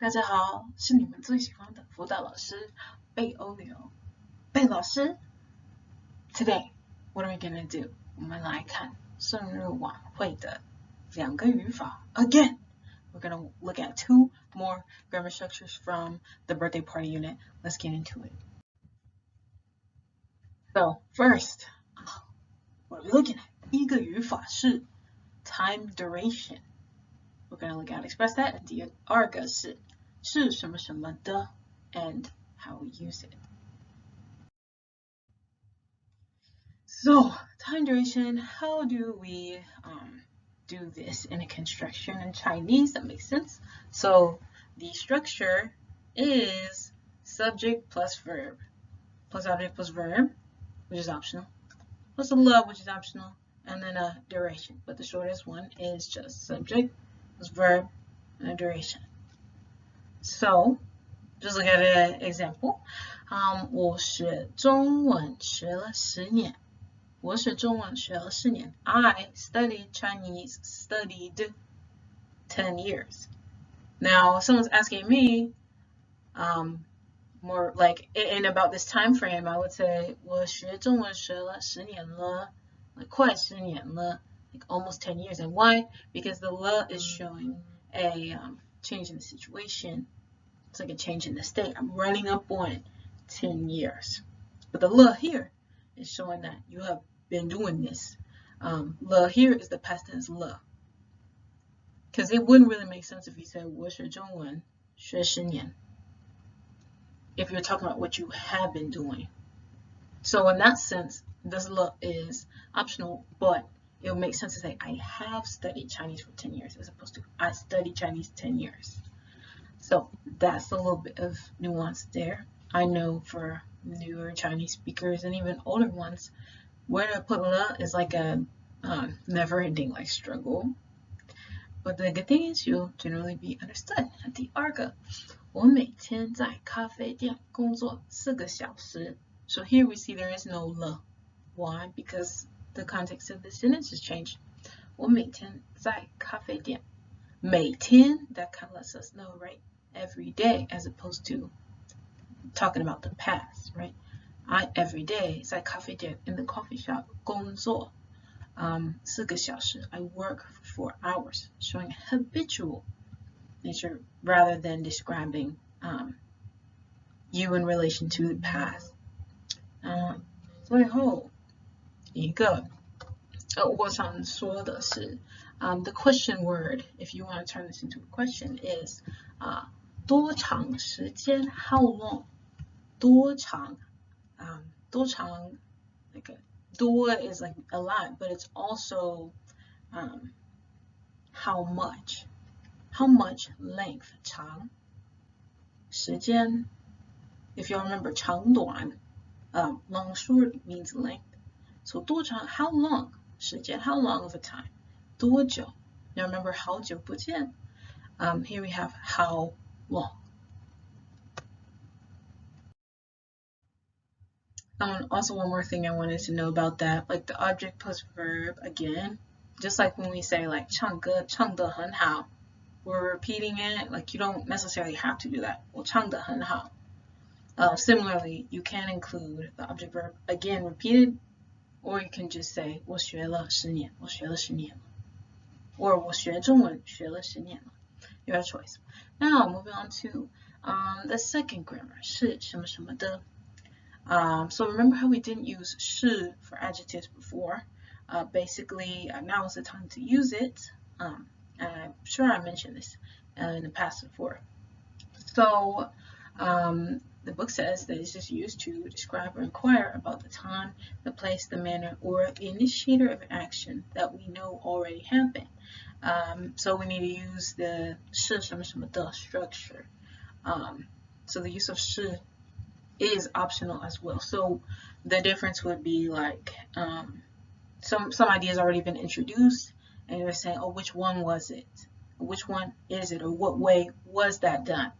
大家好，是你们最喜欢的辅导老师贝欧流。贝老师 ，Today what are we gonna do？ 我们来看生日晚会的两个语法。Again, we're gonna look at two more grammar structures from the birthday party unit. Let's get into it. So first, what are we looking at? 一个语法是 time duration. We're gonna look at express that. 第二个是什么什么的 and how we use it. So time duration, how do we do this in a construction in Chinese? That makes sense. So the structure is subject plus verb, plus object plus verb, which is optional, plus a love, which is optional, and then a duration. But the shortest one is just subject plus verb and a duration. So just look at an example. 我学中文学了10年。我学中文学了10年。I studied Chinese, studied 10 years. Now, someone's asking me, more like in about this time frame, I would say 我学中文学了10年了, like 快10年了, like almost 10 years. And why? Because the le is showing a change in the situation. It's like a change in the state. I'm running up on 10 years. But the le here is showing that you have been doing this. Le here is the past tense le. Because it wouldn't really make sense if you said 我学中文学10年. If you're talking about what you have been doing. So in that sense, this le is optional, but it would make sense to say I have studied Chinese for 10 years as opposed to I studied Chinese 10 years. So that's a little bit of nuance there. I know for newer Chinese speakers and even older ones, where to put le is like a never-ending like struggle. But the good thing is you'll generally be understood. 第二个，我每天在咖啡店工作4个小时。So here we see there is no le. Why? Because the context of the sentence has changed. 我每天在咖啡店。每天, that kind of lets us know, right? Every day, as opposed to talking about the past, right? I every day 在咖啡店 in the coffee shop 工作4个小时 I work for 4 hours, showing habitual nature rather than describing you in relation to the past. 最后一个我想说的是the question word, if you want to turn this into a question, is 多长时间 how long 多长like a 多 is like a lot, but it's also how much length 长时间 if you remember 长短 long short means length, so 多长 how long 时间 how long of a time 多久 now remember 好久不见here we have how long. Also, one more thing I wanted to know about that, like the object plus verb again, just like when we say like 唱歌唱得很好, we're repeating it, like you don't necessarily have to do that. 我唱得很好. Similarly, you can include the object verb again repeated, or you can just say 我学了10年, 我学了10年了, or 我学中文学了10年了. Your choice. Now, moving on to the second grammar, 是什么什么的. So remember how we didn't use 是 for adjectives before. Basically, now is the time to use it. And I'm sure I mentioned this in the past before. So the book says that it's just used to describe or inquire about the time, the place, the manner, or the initiator of action that we know already happened. So we need to use the 是什么什么的 structure. So the use of 是 is optional as well. So the difference would be like some ideas already been introduced, and you're saying, oh, which one was it? Which one is it? Or what way was that done?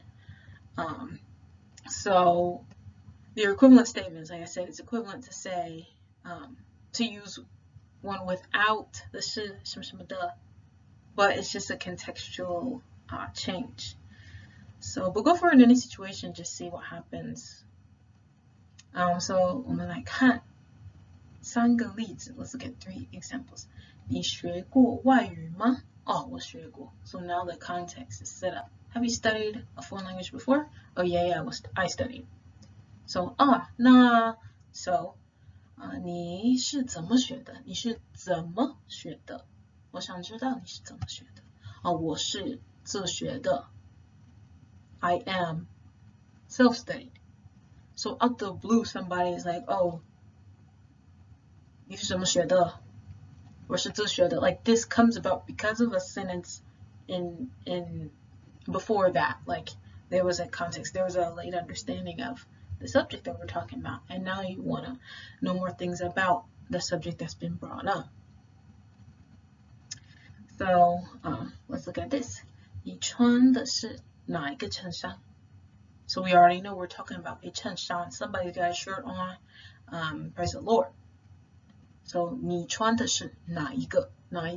So the equivalent statements, like I said, it's equivalent to say to use one without the 是什么什么的, but it's just a contextual change. So we'll go for it in any situation, just see what happens. So 我们来看3个例子 Let's look at 3 examples. 你学过外语吗？哦，我学过。So now the context is set up. Have you studied a foreign language before? Oh yeah, I studied. So 你是怎么学的？你是怎么学的？我想知道你是怎么学的。我是自学的。I am self-studied. So out the blue, somebody is like, oh, 你是怎么学的？我是自学的。Like this comes about because of a sentence in before that. Like there was a context, there was a late understanding of the subject that we're talking about, and now you want to know more things about the subject that's been brought up. So let's look at this. 你穿的是哪一个衬衫？ So we already know we're talking about a 衬衫. Somebody's got a shirt on. Praise the Lord. So 你穿的是哪一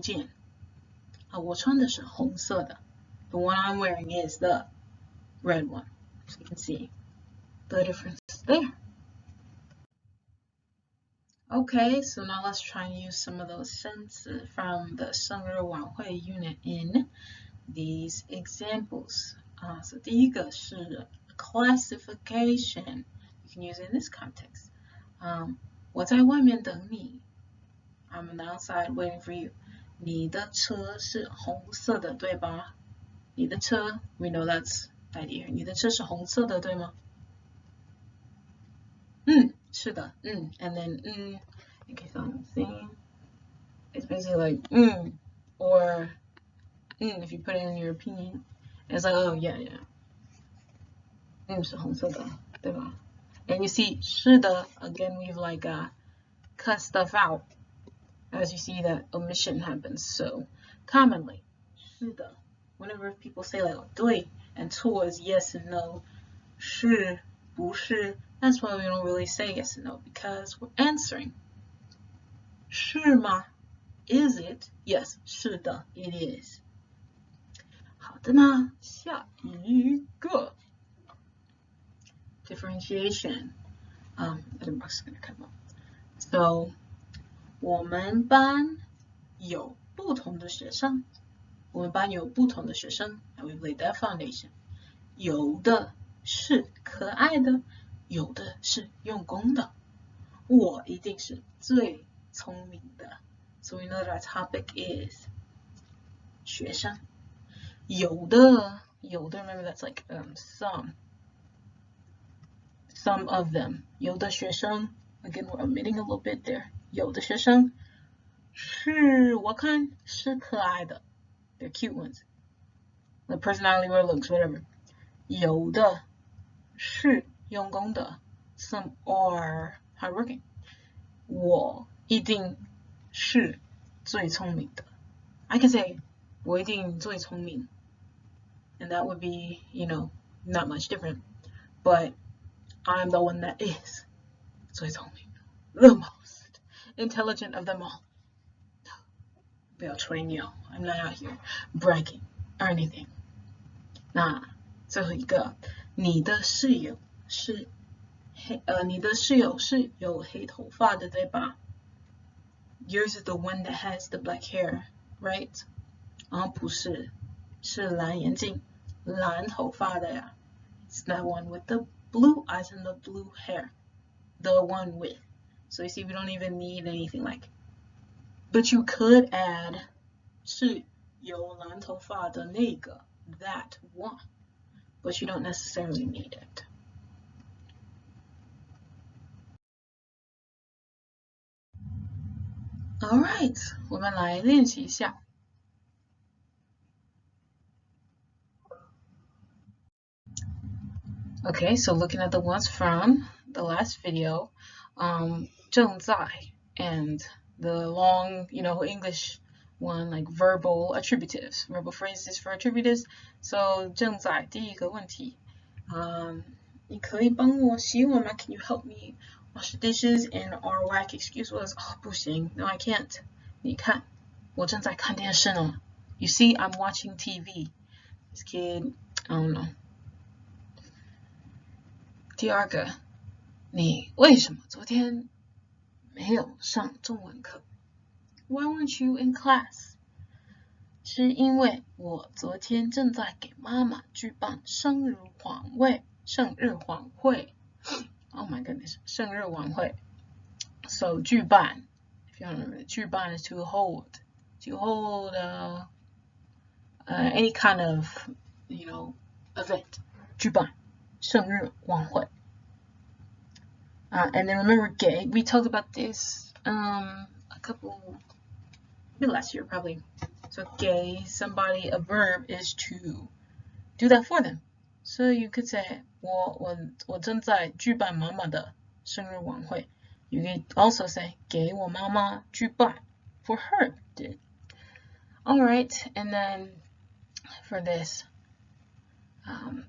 件？我穿的是红色的。The one I'm wearing is the red one. So you can see the difference there. Okay, so now let's try and use some of those sentences from the 生日晚会 unit in these examples. So 第一个是 classification. You can use it in this context. 我在外面等你。I'm on the outside waiting for you. 你的车是红色的，对吧？你的车 we know that's the idea. 你的车是红色的，对吗？是的，and then in case I'm saying, it's basically like or if you put it in your opinion, it's like oh yeah, 是红色的，对吧？ And you see 是的 again we've like cut stuff out as you see that omission happens. So commonly 是的 whenever people say like 对 and 错 is yes and no, 是不是 that's why we don't really say yes and no because we're answering. 是吗 Is it? Yes, 是的 it is. 好的呢，下一个 differentiation. The box is gonna come up. So 我们班有不同的学生。我们班有不同的学生 and we've laid that foundation. 有的是可爱的，有的是用功的。我一定是最聪明的。So we know that our topic is 学生。有的 remember that's like some of them. 有的学生 again we're omitting a little bit there. 有的学生是我看是可爱的。They're cute ones. The personality or looks, whatever. 有的是用功的。Some are hardworking. 我一定是最聪明的。I can say 我一定最聪明。And that would be, not much different. But I'm the one that is 最聪明的。The most intelligent of them all. 不要吹牛 I'm not out here bragging or anything. 那最后一个，你的室友是有黑头发的，对吧？ Yours is the one that has the black hair, right? 不是，是蓝眼睛，蓝头发的呀。It's that one with the blue eyes and the blue hair. The one with. So you see, we don't even need anything like. But you could add 是有蓝头发的那个 that one. But you don't necessarily need it. Alright, 我们来练习一下。Okay, so looking at the ones from the last video, 正在 and the long, English one like verbal attributives, verbal phrases for attributives. So 正在第一个问题，你可以帮我洗碗吗？ Can you help me wash the dishes? And our whack excuse was, 不行 no I can't. 你看，我正在看电视呢。You see, I'm watching TV. This kid, I don't know. 第二个，你为什么昨天没有上中文课 ？Why weren't you in class？ 是因为我昨天正在给妈妈举办生日晚会。Oh my goodness， 生日晚会。So 举办 ，if you don't remember, 举办 is to hold any kind of event. 举办生日晚会。And then remember gay. We talked about this maybe last year probably. So gay somebody a verb is to do that for them. So you could say 我正在举办妈妈的生日晚会。You could also say 给我妈妈举办 for her did. All right, and then for this,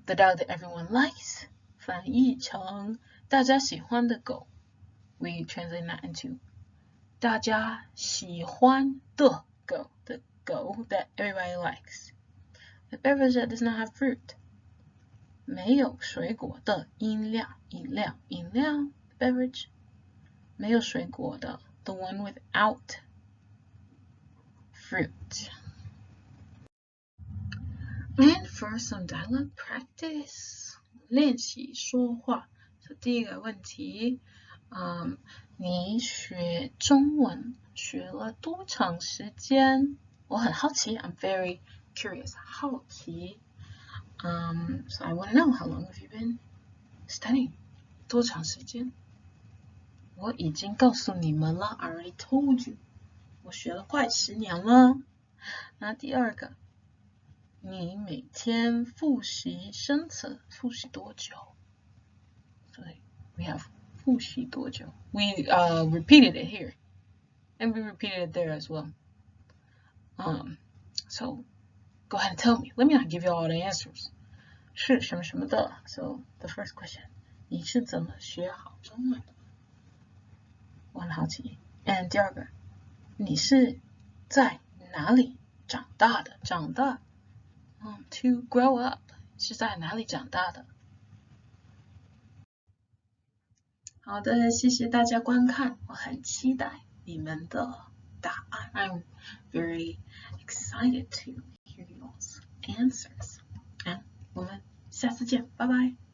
the dog that everyone likes 翻译成大家喜欢的狗。We translate that into 大家喜欢的狗 the狗that everybody likes. The beverage that does not have fruit. 没有水果的饮料 beverage. 没有水果的 the one without fruit. And for some dialogue practice, 练习说话。So 第一个问题，你学中文学了多长时间？我很好奇 I'm very curious 好奇。So I want to know how long have you been studying? 多长时间？我已经告诉你们了 I already told you. 我学了快10年了。那第二个，你每天复习生词，复习多久？所以 we have 复习多久 We repeated it here. And we repeated it there as well. So go ahead and tell me. Let me not give you all the answers. 是什么什么的 So the first question. 你是怎么学好中文的？我很好奇。And 第二个，你是在哪里长大的？长大to grow up 是在哪里长大的？好的，谢谢大家观看，我很期待你们的答案。I'm very excited to hear y'all's answers. 我们下次见，拜拜。